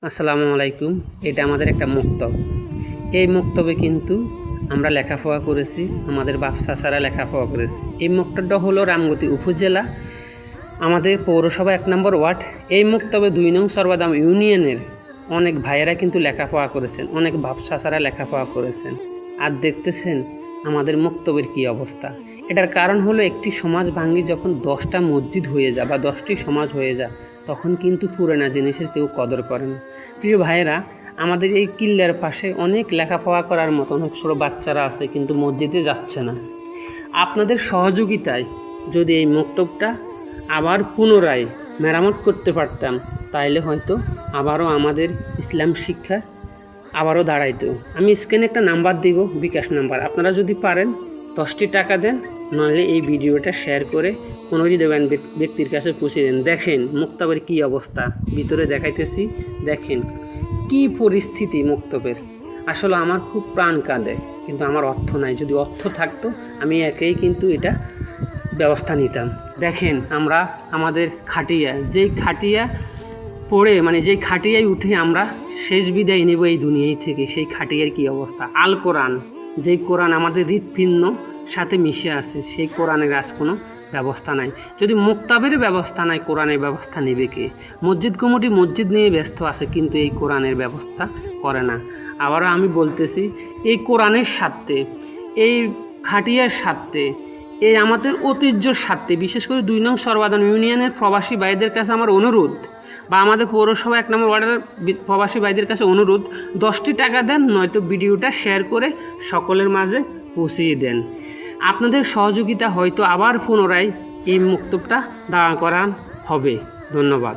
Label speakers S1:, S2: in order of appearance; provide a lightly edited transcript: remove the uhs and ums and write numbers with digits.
S1: আসসালামু আলাইকুম। এটা আমাদের একটা মক্তব। এই মক্তবে কিন্তু আমরা লেখাপড়া করেছি, আমাদের বাপ চাচারা লেখাপড়া করেছে। এই মক্তবটা হলো রামগতি উপজেলা, আমাদের পৌরসভা 1 নম্বর ওয়ার্ড। এই মক্তবে 2 নং সর্বাদাম ইউনিয়নের অনেক ভাইয়েরা কিন্তু লেখাপড়া করেছেন, অনেক বাপ চাচারা লেখাপড়া করেছেন। আর দেখতেছেন আমাদের মক্তবের কী অবস্থা। এটার কারণ হলো একটি সমাজ ভাঙ্গি যখন 10টা মসজিদ হয়ে যায় বা 10টি সমাজ হয়ে যায়, তখন কিন্তু পুরানা জিনিসের কেউ কদর করে না। প্রিয় ভাইয়েরা, আমাদের এই কিল্লার পাশে অনেক লেখাপড়া করার মতো অনেক ছোটো বাচ্চারা আছে, কিন্তু মসজিদে যাচ্ছে না। আপনাদের সহযোগিতায় যদি এই মক্তবটা আবার পুনরায় মেরামত করতে পারতাম, তাইলে হয়তো আবারও আমাদের ইসলাম শিক্ষা আবারও দাঁড়াইতো। আমি স্ক্রিনে একটা নাম্বার দিব, বিকাশ নাম্বার। আপনারা যদি পারেন 10টি টাকা দেন, নাহলে এই ভিডিওটা শেয়ার করে কোনো দেবেন ব্যক্তির কাছে পৌঁছে দেন। দেখেন মক্তবের কী অবস্থা, ভিতরে দেখাইতেছি। দেখেন কি পরিস্থিতি মক্তবের। আসলে আমার খুব প্রাণ কাঁদে, কিন্তু আমার অর্থ নাই। যদি অর্থ থাকতো আমি একেই কিন্তু এটা ব্যবস্থা নিতাম। দেখেন আমরা আমাদের খাটিয়া, যেই খাটিয়া পড়ে যেই খাটিয়ায় উঠে আমরা শেষ বিদায় নেব এই দুনিয়ায় থেকে, সেই খাটিয়ার কি অবস্থা। আল কোরআন, যেই কোরআন আমাদের হৃৎপিণ্ড সাথে মিশে আছে, সেই কোরআনের আজ কোনো ব্যবস্থা নাই। যদি মুক্তাবের ব্যবস্থা নাই, কোরআনের ব্যবস্থা নেবে কে? মসজিদ কমিটি মসজিদ নিয়ে ব্যস্ত আছে, কিন্তু এই কোরআনের ব্যবস্থা করে না। আবারও আমি বলতেছি, এই কোরআনের স্বার্থে, এই খাটিয়ার স্বার্থে, এই আমাদের ঐতিহ্যর স্বার্থে, বিশেষ করে 2 নং সর্বাদান ইউনিয়নের প্রবাসী ভাইদের কাছে আমার অনুরোধ, বা আমাদের পৌরসভা 1 নম্বর ওয়ার্ডের প্রবাসী ভাইদের কাছে অনুরোধ, 10টি টাকা দেন, নয়তো ভিডিওটা শেয়ার করে সকলের মাঝে পৌঁছিয়ে দেন। আপনাদের সহযোগিতা হয়তো আবার পুনরায় এই মক্তবটা দাঁড়া করান হবে। ধন্যবাদ।